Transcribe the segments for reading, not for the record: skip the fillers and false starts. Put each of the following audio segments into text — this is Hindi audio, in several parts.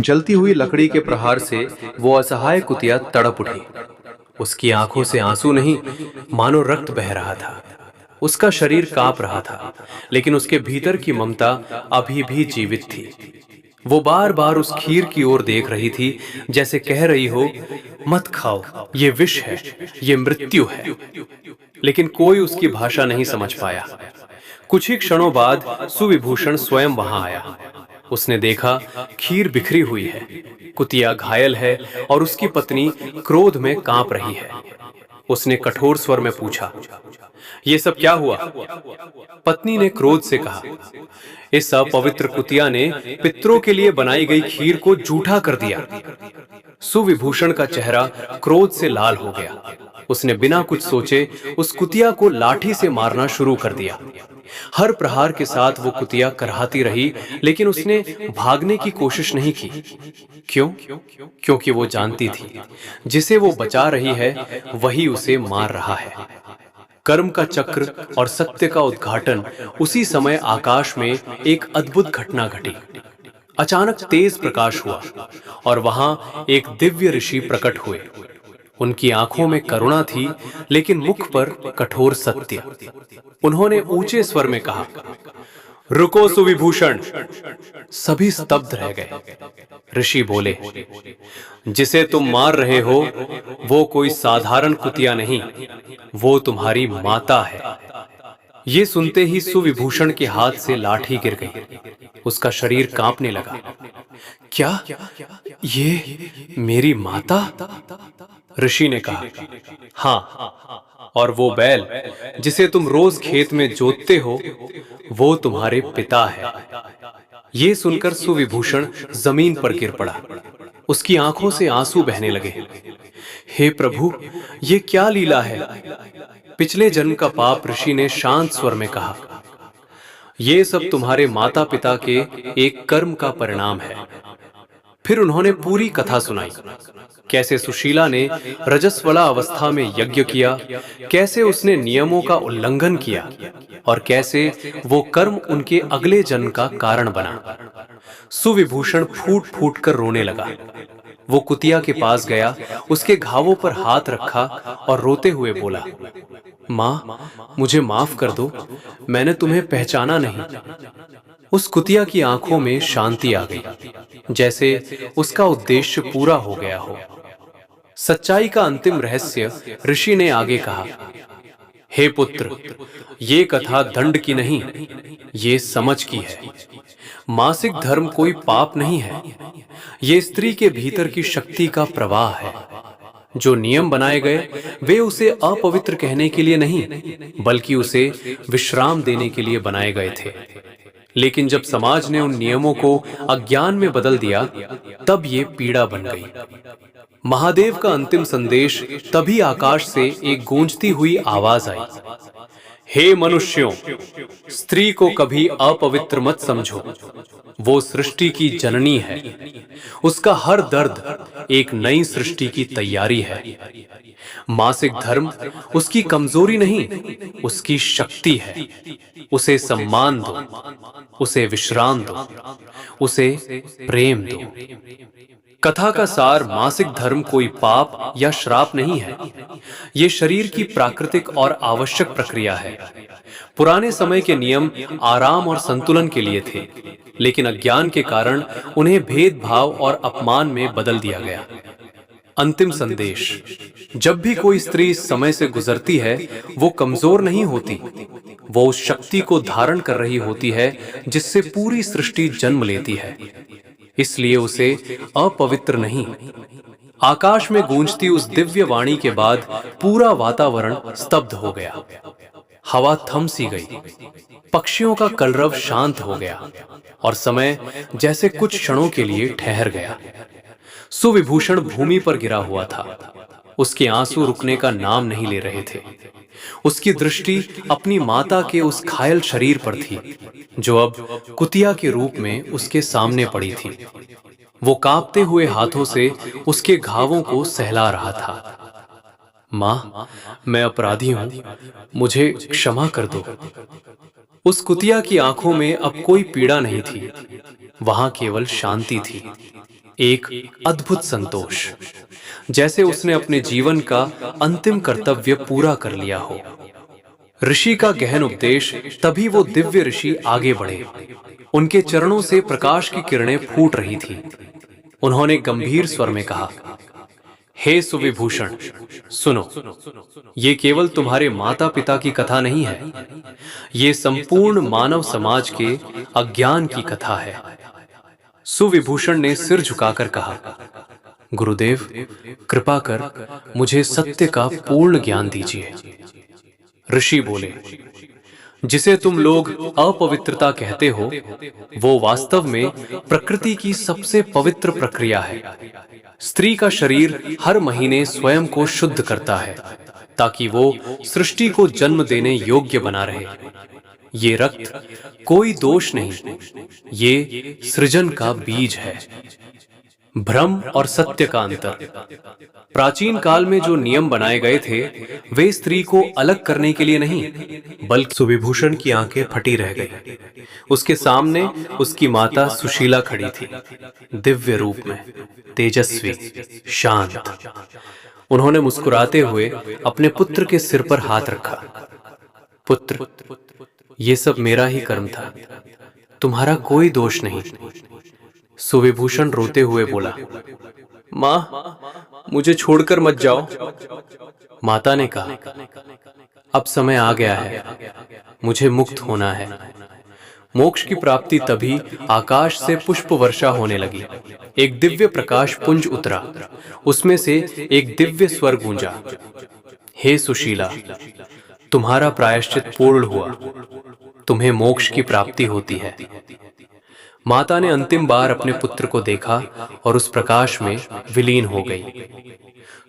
जलती हुई लकड़ी के प्रहार से वो असहाय कुतिया तड़प उठी। उसकी आंखों से आंसू नहीं, मानो रक्त बह रहा था। उसका शरीर कांप रहा था, लेकिन उसके भीतर की ममता अभी भी जीवित थी। वो बार बार उस खीर की ओर देख रही थी, जैसे कह रही हो, मत खाओ, ये विष है, ये मृत्यु है। लेकिन कोई उसकी भाषा नहीं समझ पाया। कुछ ही क्षणों बाद सुविभूषण स्वयं वहां आया। उसने देखा, खीर बिखरी हुई है, कुतिया घायल है और उसकी पत्नी क्रोध में कांप रही है। उसने कठोर स्वर में पूछा, ये सब क्या हुआ? पत्नी ने क्रोध से कहा, इस अपवित्र कुतिया ने पितरों के लिए बनाई गई खीर को जूठा कर दिया। सुविभूषण का चेहरा क्रोध से लाल हो गया। उसने बिना कुछ सोचे उस कुतिया को लाठी से मारना शुरू कर दिया। हर प्रहार के साथ वो कुतिया करहाती रही, लेकिन उसने भागने की कोशिश नहीं की। क्यों? क्योंकि वो जानती थी, जिसे वो बचा रही है वही उसे मार रहा है। कर्म का चक्र और सत्य का उद्घाटन उसी समय आकाश में एक अद्भुत घटना घटी। अचानक तेज प्रकाश हुआ और वहां एक दिव्य ऋषि प्रकट हुए। उनकी आंखों में करुणा थी, लेकिन मुख पर कठोर सत्य। उन्होंने ऊंचे स्वर में कहा, रुको सुविभूषण। सभी स्तब्ध रह गए। ऋषि बोले, जिसे तुम मार रहे हो वो कोई साधारण कुतिया नहीं, वो तुम्हारी माता है। ये सुनते ही सुविभूषण के हाथ से लाठी गिर गई। उसका शरीर कांपने लगा। क्या ये मेरी माता? ऋषि ने कहा, हाँ, और वो बैल जिसे तुम रोज खेत में जोतते हो वो तुम्हारे पिता है। ये सुनकर सुविभूषण जमीन पर गिर पड़ा। उसकी आंखों से आंसू बहने लगे। हे प्रभु, ये क्या लीला है? पिछले जन्म का पाप, ऋषि ने शांत स्वर में कहा, ये सब तुम्हारे माता पिता के एक कर्म का परिणाम है। फिर उन्होंने पूरी कथा सुनाई। कैसे सुशीला ने रजस्वला अवस्था में यज्ञ किया, कैसे उसने नियमों का उल्लंघन किया और कैसे वो कर्म उनके अगले जन्म का कारण बना। सुविभूषण फूट फूट कर रोने लगा। वो कुतिया के पास गया, उसके घावों पर हाथ रखा और रोते हुए बोला, माँ, मुझे माफ कर दो, मैंने तुम्हें पहचाना नहीं। उस कुतिया की आंखों में शांति आ गई, जैसे उसका उद्देश्य पूरा हो गया हो। सच्चाई का अंतिम रहस्य ऋषि ने आगे कहा, हे पुत्र, ये कथा दंड की नहीं, ये समझ की है। मासिक धर्म कोई पाप नहीं है, ये स्त्री के भीतर की शक्ति का प्रवाह है। जो नियम बनाए गए वे उसे अपवित्र कहने के लिए नहीं, बल्कि उसे विश्राम देने के लिए बनाए गए थे। लेकिन जब समाज ने उन नियमों को अज्ञान में बदल दिया, तब ये पीड़ा बन गई। महादेव का अंतिम संदेश तभी आकाश से एक गूंजती हुई आवाज आई, हे मनुष्यों, स्त्री को कभी अपवित्र मत समझो। वो सृष्टि की जननी है। उसका हर दर्द एक नई सृष्टि की तैयारी है। मासिक धर्म उसकी कमजोरी नहीं, उसकी शक्ति है। उसे सम्मान दो, उसे विश्राम दो, उसे प्रेम दो। कथा का सार, मासिक धर्म कोई पाप या श्राप नहीं है। ये शरीर की प्राकृतिक और आवश्यक प्रक्रिया है। पुराने समय के नियम आराम और संतुलन के लिए थे, लेकिन अज्ञान के कारण उन्हें भेदभाव और अपमान में बदल दिया गया। अंतिम संदेश, जब भी कोई स्त्री इस समय से गुजरती है, वो कमजोर नहीं होती, वो उस शक्ति को धारण कर रही होती है जिससे पूरी सृष्टि जन्म लेती है। इसलिए उसे अपवित्र नहीं। आकाश में गूंजती उस दिव्य वाणी के बाद पूरा वातावरण स्तब्ध हो गया। हवा थम सी गई, पक्षियों का कलरव शांत हो गया और समय जैसे कुछ क्षणों के लिए ठहर गया। सुविभूषण भूमि पर गिरा हुआ था। उसके आंसू रुकने का नाम नहीं ले रहे थे। उसकी दृष्टि अपनी माता के उस घायल शरीर पर थी, जो अब कुतिया के रूप में उसके सामने पड़ी थी। वो कांपते हुए हाथों से उसके घावों को सहला रहा था। मां, मैं अपराधी हूं, मुझे क्षमा कर दो। उस कुतिया की आंखों में अब कोई पीड़ा नहीं थी, वहां केवल शांति थी, एक अद्भुत संतोष, जैसे उसने अपने जीवन का अंतिम कर्तव्य पूरा कर लिया हो। ऋषि का गहन उपदेश, तभी वो दिव्य ऋषि आगे बढ़े। उनके चरणों से प्रकाश की किरणें फूट रही थी। उन्होंने गंभीर स्वर में कहा, हे सुविभूषण, सुनो, ये केवल तुम्हारे माता पिता की कथा नहीं है, ये संपूर्ण मानव समाज के अज्ञान की कथा है। सुविभूषण ने सिर झुकाकर कहा, गुरुदेव, कृपा कर मुझे सत्य का पूर्ण ज्ञान दीजिए। ऋषि बोले, जिसे तुम लोग अपवित्रता कहते हो, वो वास्तव में प्रकृति की सबसे पवित्र प्रक्रिया है। स्त्री का शरीर हर महीने स्वयं को शुद्ध करता है, ताकि वो सृष्टि को जन्म देने योग्य बना रहे। ये रक्त कोई दोष नहीं, ये सृजन का बीज है। भ्रम और सत्य का अंतर। प्राचीन काल में जो नियम बनाए गए थे, वे स्त्री को अलग करने के लिए नहीं, बल्कि सुविभूषण की आंखें फटी रह गई। उसके सामने उसकी माता सुशीला खड़ी थी, दिव्य रूप में, तेजस्वी, शांत। उन्होंने मुस्कुराते हुए अपने पुत्र के सिर पर हाथ रखा। पुत्र, ये सब मेरा ही कर्म था, तुम्हारा कोई दोष नहीं। सुविभूषण रोते हुए बोला, माँ, मुझे छोड़कर मत जाओ। माता ने कहा, अब समय आ गया है, मुझे मुक्त होना है। मोक्ष की प्राप्ति तभी आकाश से पुष्प वर्षा होने लगी। एक दिव्य प्रकाश पुंज उतरा, उसमें से एक दिव्य स्वर गूंजा, हे सुशीला, तुम्हारा प्रायश्चित पूर्ण हुआ, तुम्हें मोक्ष की प्राप्ति होती है। माता ने अंतिम बार अपने पुत्र को देखा और उस प्रकाश में विलीन हो गई।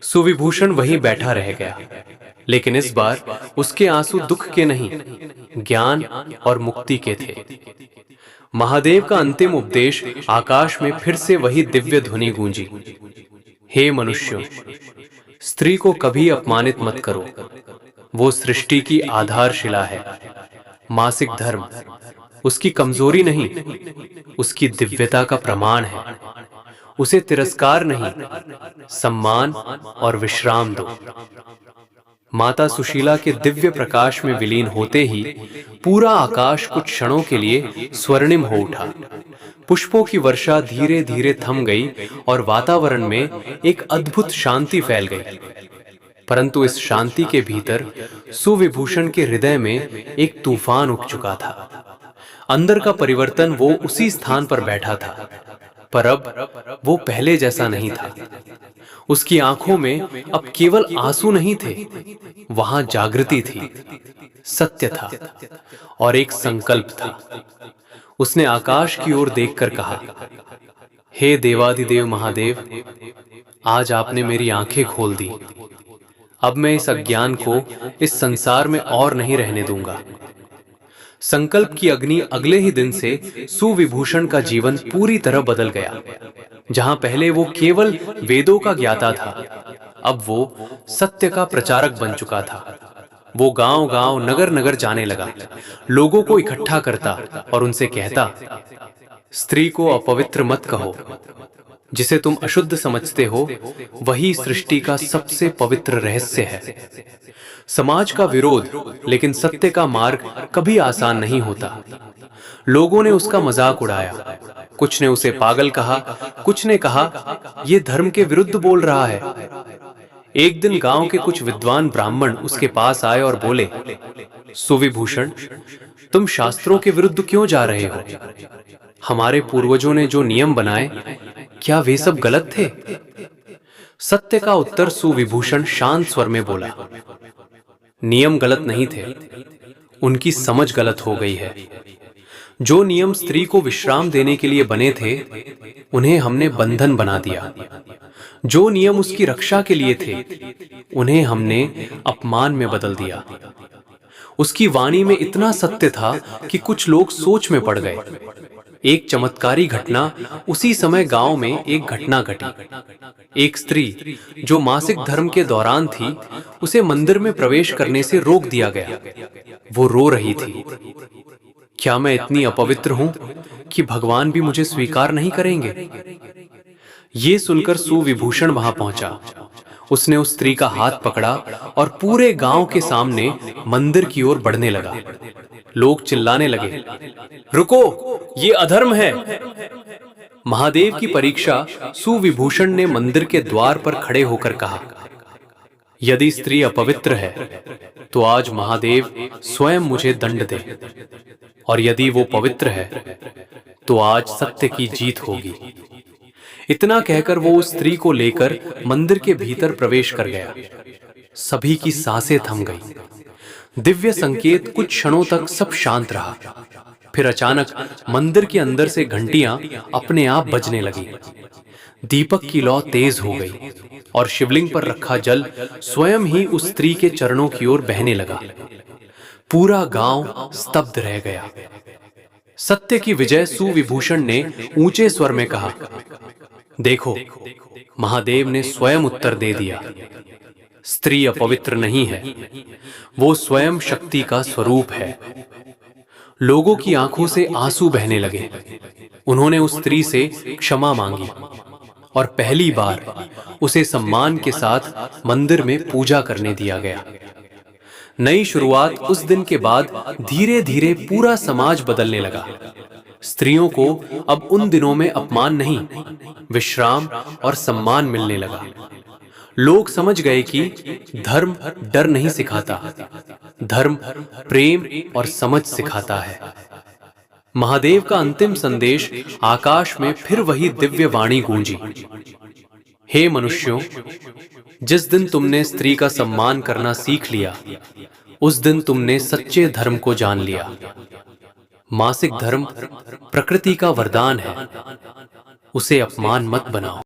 सुविभूषण वहीं बैठा रह गया, लेकिन इस बार उसके आंसू दुख के नहीं, ज्ञान और मुक्ति के थे। महादेव का अंतिम उपदेश आकाश में फिर से वही दिव्य ध्वनि गूंजी, हे मनुष्यों, स्त्री को कभी अपमानित मत करो, वो सृष्टि की आधारशिला है। मासिक धर्म उसकी कमजोरी नहीं, उसकी दिव्यता का प्रमाण है। उसे तिरस्कार नहीं, सम्मान और विश्राम दो। माता सुशीला के दिव्य प्रकाश में विलीन होते ही पूरा आकाश कुछ क्षणों के लिए स्वर्णिम हो उठा। पुष्पों की वर्षा धीरे धीरे थम गई और वातावरण में एक अद्भुत शांति फैल गई। परंतु इस शांति के भीतर सुविभूषण के हृदय में एक तूफान उठ चुका था। अंदर का परिवर्तन वो उसी स्थान पर बैठा था, पर अब वो पहले जैसा नहीं था। उसकी आंखों में अब केवल आंसू नहीं थे, वहां जागृति थी, सत्य था और एक संकल्प था। उसने आकाश की ओर देखकर कहा, हे देवाधिदेव महादेव, आज आपने मेरी आंखें खोल दी। अब मैं इस अज्ञान को इस संसार में और नहीं रहने दूंगा। संकल्प की अग्नि अगले ही दिन से सुविभूषण का जीवन पूरी तरह बदल गया। जहां पहले वो केवल वेदों का ज्ञाता था, अब वो सत्य का प्रचारक बन चुका था। वो गांव-गांव, नगर-नगर जाने लगा, लोगों को इकट्ठा करता और उनसे कहता, स्त्री को अपवित्र मत कहो। जिसे तुम अशुद्ध समझते हो, वही सृष्टि का सबसे पवित्र रहस्य है। समाज का विरोध, लेकिन सत्य का मार्ग कभी आसान नहीं होता। लोगों ने उसका मजाक उड़ाया, कुछ ने उसे पागल कहा, कुछ ने कहा यह धर्म के विरुद्ध बोल रहा है। एक दिन गांव के कुछ विद्वान ब्राह्मण उसके पास आए और बोले, सुविभूषण, तुम शास्त्रों के विरुद्ध क्यों जा रहे हो? हमारे पूर्वजों ने जो नियम बनाए, क्या वे सब गलत थे? सत्य का उत्तर सुविभूषण शांत स्वर में बोला, नियम गलत नहीं थे, उनकी समझ गलत हो गई है। जो नियम स्त्री को विश्राम देने के लिए बने थे, उन्हें हमने बंधन बना दिया। जो नियम उसकी रक्षा के लिए थे, उन्हें हमने अपमान में बदल दिया। उसकी वाणी में इतना सत्य था कि कुछ लोग सोच में पड़ गए। एक चमत्कारी घटना उसी समय गांव में एक घटना घटी। एक स्त्री जो मासिक धर्म के दौरान थी, उसे मंदिर में प्रवेश करने से रोक दिया गया। वो रो रही थी। क्या मैं इतनी अपवित्र हूं कि भगवान भी मुझे स्वीकार नहीं करेंगे? ये सुनकर सुविभूषण वहां पहुंचा। उसने उस स्त्री का हाथ पकड़ा और पूरे गांव के सामने मंदिर की ओर बढ़ने लगा। लोग चिल्लाने लगे, रुको, ये अधर्म है। महादेव की परीक्षा सुविभूषण ने मंदिर के द्वार पर खड़े होकर कहा, यदि स्त्री अपवित्र है तो आज महादेव स्वयं मुझे दंड दे, और यदि वो पवित्र है तो आज सत्य की जीत होगी। इतना कहकर वो उस स्त्री को लेकर मंदिर के भीतर प्रवेश कर गया। सभी की सांसें थम गईं। दिव्य संकेत कुछ क्षणों तक सब शांत रहा। फिर अचानक मंदिर के अंदर से घंटियां अपने आप बजने लगी। दीपक की लौ तेज हो गई और शिवलिंग पर रखा जल स्वयं ही उस स्त्री के चरणों की ओर बहने लगा। पूरा गांव स्तब्ध रह गया। सत्य की विजय सुविभूषण ने ऊंचे स्वर में कहा, देखो, महादेव ने स्वयं उत्तर दे दिया। स्त्री अपवित्र नहीं है, वो स्वयं शक्ति का स्वरूप है। लोगों की आंखों से आंसू बहने लगे। उन्होंने उस स्त्री से क्षमा मांगी और पहली बार उसे सम्मान के साथ मंदिर में पूजा करने दिया गया। नई शुरुआत उस दिन के बाद धीरे धीरे पूरा समाज बदलने लगा। स्त्रियों को अब उन दिनों में अपमान नहीं, विश्राम और सम्मान मिलने लगा। लोग समझ गए कि धर्म डर नहीं सिखाता, धर्म प्रेम और समझ सिखाता है। महादेव का अंतिम संदेश आकाश में फिर वही दिव्य वाणी गूंजी, हे मनुष्यों, जिस दिन तुमने स्त्री का सम्मान करना सीख लिया, उस दिन तुमने सच्चे धर्म को जान लिया। मासिक धर्म प्रकृति का वरदान है, उसे अपमान मत बनाओ।